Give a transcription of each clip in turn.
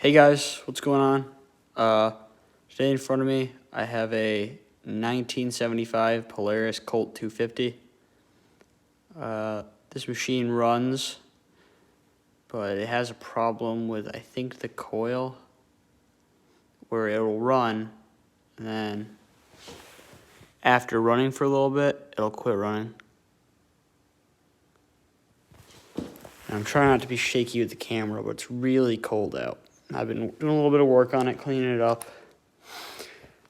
Hey guys, what's going on? Today in front of me, I have a 1975 Polaris Colt 250. This machine runs, but it has a problem with, I think, the coil, where it'll run, and then after running for a little bit, it'll quit running. And I'm trying not to be shaky with the camera, but it's really cold out. I've been doing a little bit of work on it, cleaning it up.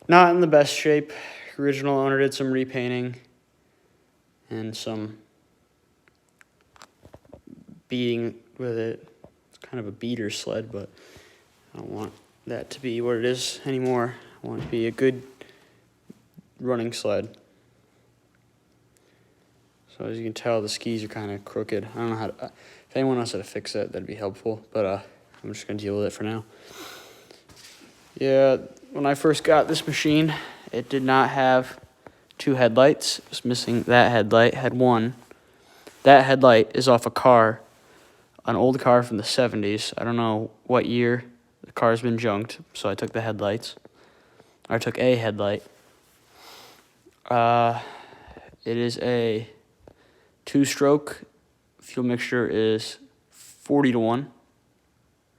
Not in the best shape. Original owner did some repainting and some beating with it. It's kind of a beater sled, but I don't want that to be what it is anymore. I want it to be a good running sled. So as you can tell, the skis are kind of crooked. I don't know how to, if anyone knows how to fix that, that'd be helpful, but I'm just going to deal with it for now. Yeah, when I first got this machine, it did not have two headlights. It was missing that headlight. Had one. That headlight is off a car, an old car from the 70s. I don't know what year. The car's been junked, so I took the headlights. I took a headlight. It is a two-stroke. Fuel mixture is 40-1.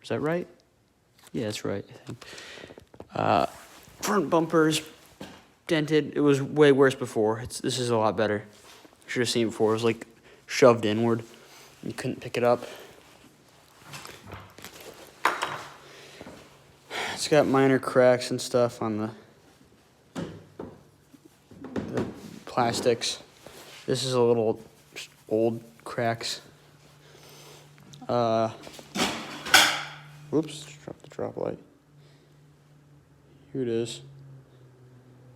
Is that right? Yeah, that's right, I think. Front bumper's dented. It was way worse before. This is a lot better. Should have seen it before. It was like shoved inward. You couldn't pick it up. It's got minor cracks and stuff on the plastics. This is a little old cracks. Whoops, dropped the drop light. Here it is.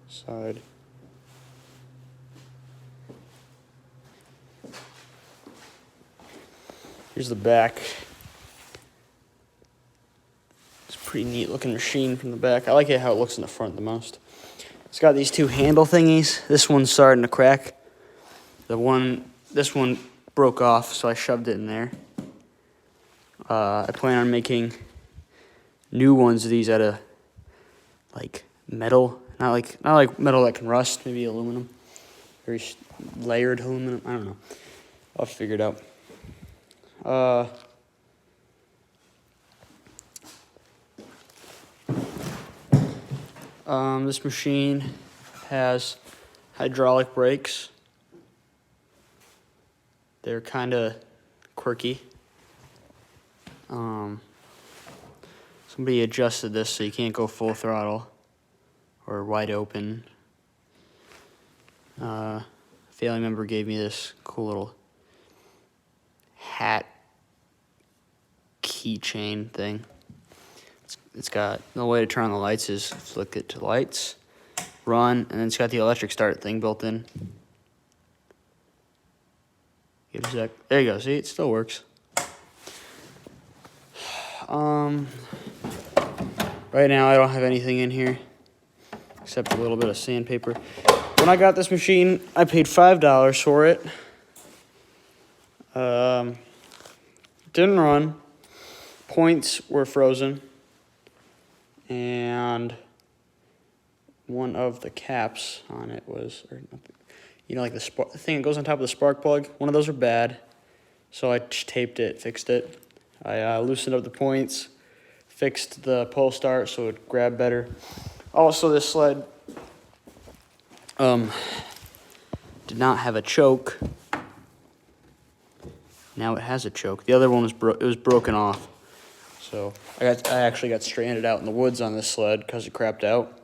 Side. Here's the back. It's a pretty neat looking machine from the back. I like it how it looks in the front the most. It's got these two handle thingies. This one's starting to crack. This one broke off, so I shoved it in there. I plan on making new ones of these out of like metal, not like metal that can rust, maybe aluminum, very layered aluminum. I don't know. I'll figure it out. This machine has hydraulic brakes. They're kind of quirky. Somebody adjusted this so you can't go full throttle or wide open. A family member gave me this cool little hat keychain thing. It's got the way to turn on the lights is flick it to lights, run, and then it's got the electric start thing built in. Give it a sec. There you go. See, it still works. Right now I don't have anything in here except a little bit of sandpaper. When I got this machine, I paid $5 for it. Didn't run. Points were frozen. And one of the caps on it was, like the thing that goes on top of the spark plug, one of those were bad. So I taped it, fixed it. I loosened up the points, fixed the pull start so it would grab better. Also, this sled did not have a choke. Now it has a choke. The other one was broken off. So I actually got stranded out in the woods on this sled because it crapped out.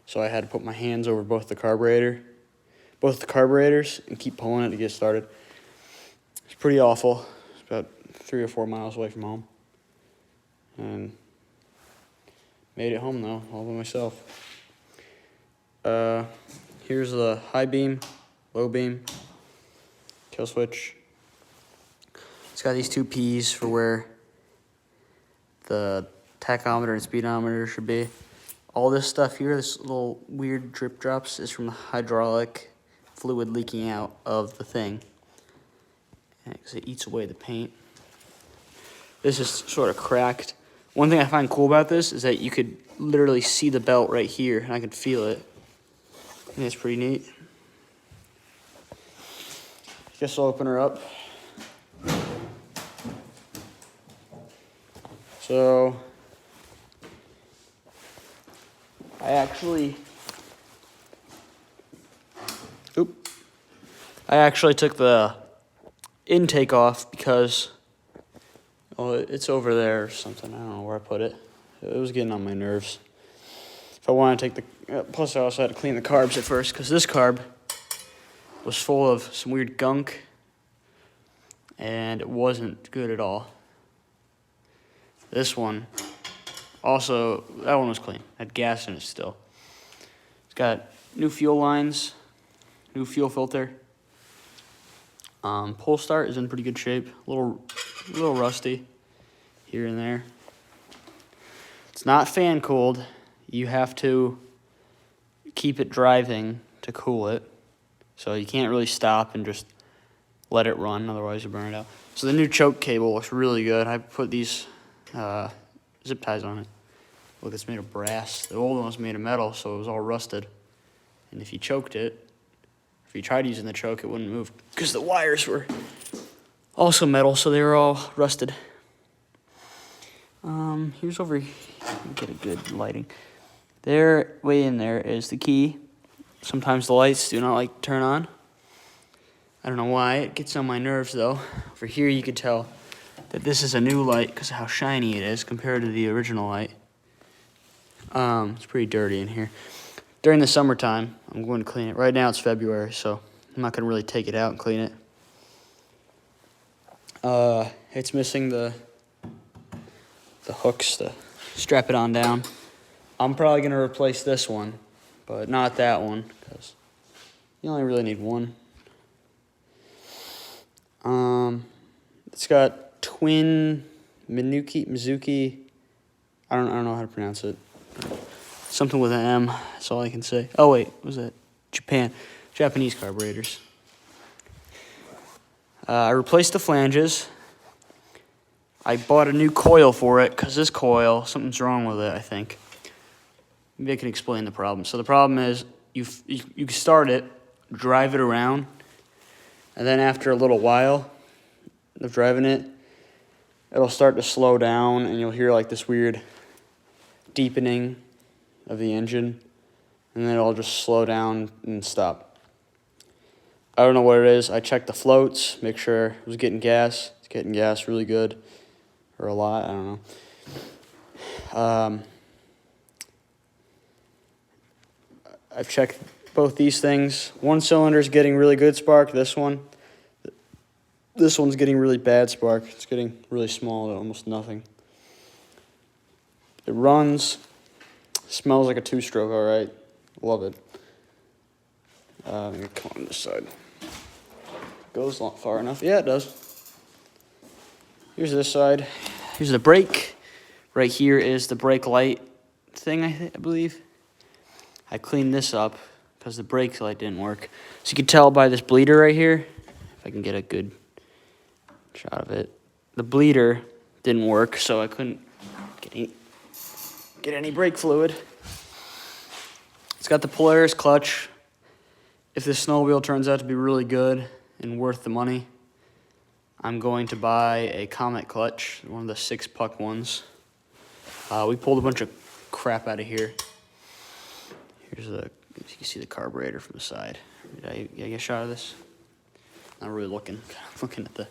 So I had to put my hands over both the carburetors, and keep pulling it to get started. It's pretty awful. It's about 3 or 4 miles away from home. And made it home though, all by myself. Here's the high beam, low beam, kill switch. It's got these two P's for where the tachometer and speedometer should be. All this stuff here, this little weird drip drops, is from the hydraulic fluid leaking out of the thing. Because it eats away the paint. This is sort of cracked. One thing I find cool about this is that you could literally see the belt right here, and I could feel it. I think it's pretty neat. Guess I'll open her up. So, I actually took the intake off because, oh, it's over there or something. I don't know where I put it. It was getting on my nerves. If I want to take the, plus I also had to clean the carbs at first because this carb was full of some weird gunk and it wasn't good at all. This one, also, that one was clean. Had gas in it still. It's got new fuel lines, new fuel filter. Pull start is in pretty good shape. A little rusty here and there. It's not fan cooled. You have to keep it driving to cool it. So you can't really stop and just let it run, otherwise you burn it out. So the new choke cable looks really good. I put these zip ties on it. Look, it's made of brass. The old one was made of metal, so it was all rusted. And if you choked it, if you tried using the choke, it wouldn't move because the wires were also metal, so they were all rusted. Here's over here. Get a good lighting. There, way in there is the key. Sometimes the lights do not like to turn on. I don't know why. It gets on my nerves, though. Over here, you could tell that this is a new light because of how shiny it is compared to the original light. It's pretty dirty in here. During the summertime, I'm going to clean it. Right now, it's February, so I'm not going to really take it out and clean it. It's missing the hooks to strap it on down. I'm probably going to replace this one, but not that one, because you only really need one. It's got twin Mizuki. I don't know how to pronounce it. Something with an M. That's all I can say. Oh wait, what was that? Japanese carburetors. I replaced the flanges. I bought a new coil for it because this coil, something's wrong with it, I think. Maybe I can explain the problem. So the problem is you start it, drive it around, and then after a little while of driving it, it'll start to slow down and you'll hear like this weird deepening of the engine, and then it'll just slow down and stop. I don't know what it is. I checked the floats, make sure it was getting gas. It's getting gas really good, or a lot, I don't know. I've checked both these things. One cylinder's getting really good spark, this one's getting really bad spark. It's getting really small, almost nothing. It runs, smells like a two-stroke, all right. Love it. I'm gonna come on this side. Goes far enough. Yeah, it does. Here's this side. Here's the brake. Right here is the brake light thing, I believe. I cleaned this up because the brake light didn't work. So you can tell by this bleeder right here, if I can get a good shot of it. The bleeder didn't work, so I couldn't get any brake fluid. It's got the Polaris clutch. If this snowmobile turns out to be really good and worth the money, I'm going to buy a Comet clutch, one of the 6-puck ones. We pulled a bunch of crap out of here. Here's you can see the carburetor from the side. Did I get a shot of this? Not really looking. I'm looking at the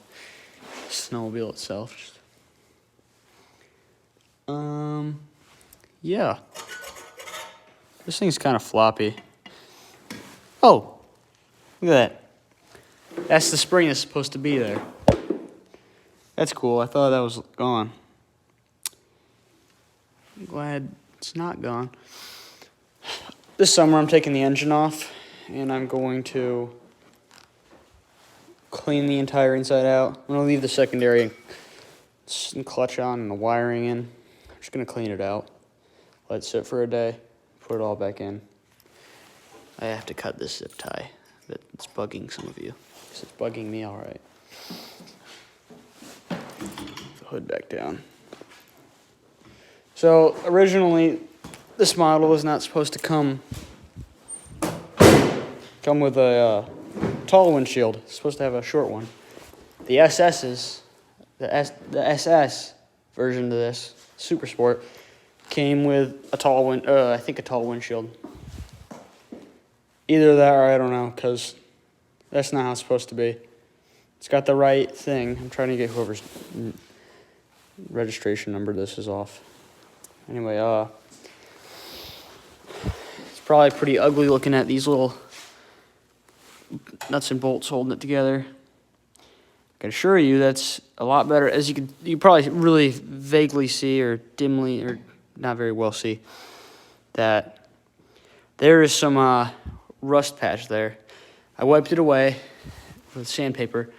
snowmobile itself. Yeah. This thing's kind of floppy. Oh, look at that. That's the spring that's supposed to be there. That's cool. I thought that was gone. I'm glad it's not gone. This summer, I'm taking the engine off, and I'm going to clean the entire inside out. I'm going to leave the secondary and clutch on and the wiring in. I'm just going to clean it out. Let it sit for a day. Put it all back in. I have to cut this zip tie. It's bugging some of you. It's bugging me, all right. The hood back down. So originally, this model was not supposed to come with a tall windshield. It's supposed to have a short one. The SS's, the SS version of this Super Sport came with a tall I think a tall windshield. Either that or I don't know, because that's not how it's supposed to be. It's got the right thing. I'm trying to get whoever's registration number this is off. Anyway, it's probably pretty ugly looking at these little nuts and bolts holding it together. I can assure you that's a lot better. As you probably really vaguely see or dimly or not very well see that there is some rust patch there. I wiped it away with sandpaper,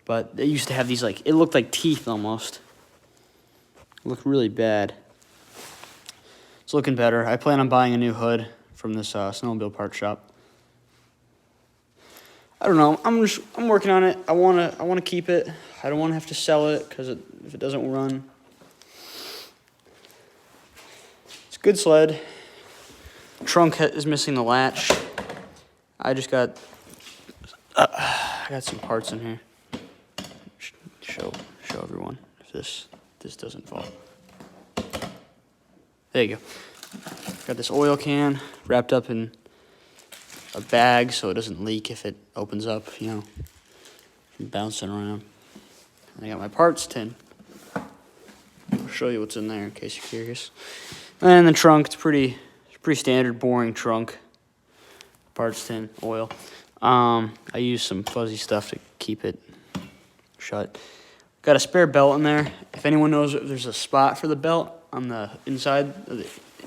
but they used to have these it looked like teeth almost. It looked really bad. It's looking better. I plan on buying a new hood from this snowmobile parts shop. I don't know. I'm working on it. I wanna keep it. I don't want to have to sell it because if it doesn't run, it's a good sled. Trunk is missing the latch. I just got I got some parts in here. Show everyone if this doesn't fall. There you go. Got this oil can wrapped up in a bag so it doesn't leak if it opens up, from bouncing around. And I got my parts tin. I'll show you what's in there in case you're curious. And the trunk, it's pretty standard, boring trunk. Parts tin, oil. I use some fuzzy stuff to keep it shut. Got a spare belt in there. If anyone knows if there's a spot for the belt on the inside,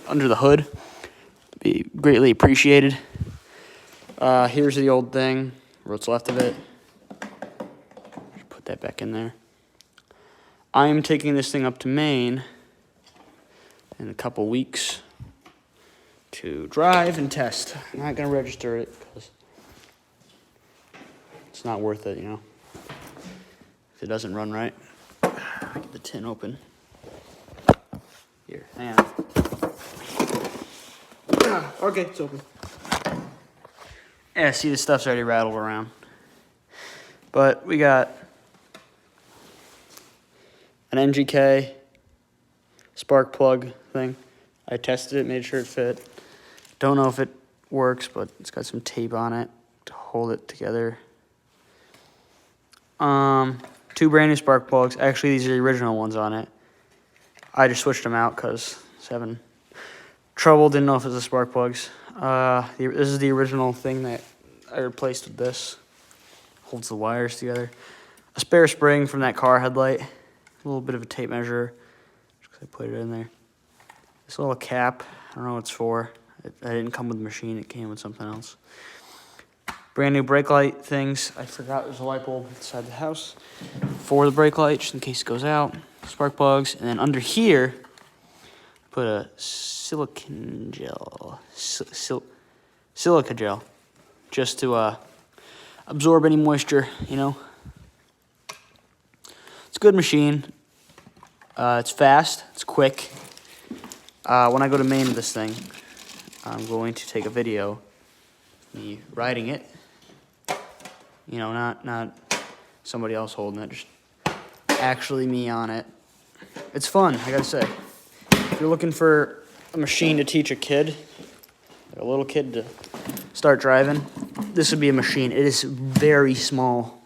under the hood, it'd be greatly appreciated. Here's the old thing, what's left of it. Put that back in there. I am taking this thing up to Maine in a couple weeks to drive and test. I'm not going to register it because it's not worth it, if it doesn't run right. Get the tin open. Here, hang on. Okay, it's open. Yeah, see, the stuff's already rattled around. But we got an MGK spark plug thing. I tested it, made sure it fit. Don't know if it works, but it's got some tape on it to hold it together. 2 brand new spark plugs. Actually, these are the original ones on it. I just switched them out because I was having trouble. Didn't know if it was the spark plugs. This is the original thing that I replaced with this. Holds the wires together. A spare spring from that car headlight. A little bit of a tape measure. Just 'cause I put it in there. This little cap. I don't know what it's for. It didn't come with the machine. It came with something else. Brand new brake light things. I forgot there's a light bulb inside the house for the brake light, just in case it goes out. Spark plugs. And then under here, put a silicone gel. Silica gel. Just to absorb any moisture, It's a good machine. It's fast. It's quick. When I go to Maine with this thing, I'm going to take a video of me riding it. Not somebody else holding it, just actually me on it. It's fun, I gotta say. If you're looking for a machine to teach a kid, a little kid to start driving, this would be a machine. It is very small.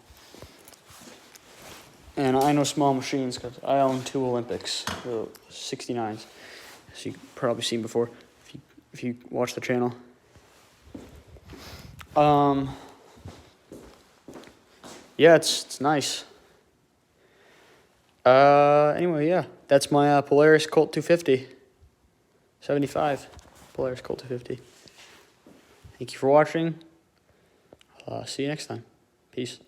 And I know small machines because I own 2 Olympics, 69s, as you've probably seen before if you watch the channel. Yeah, it's nice. Anyway, yeah, that's my Polaris Colt 250. 75 Polaris Colt 250. Thank you for watching. See you next time. Peace.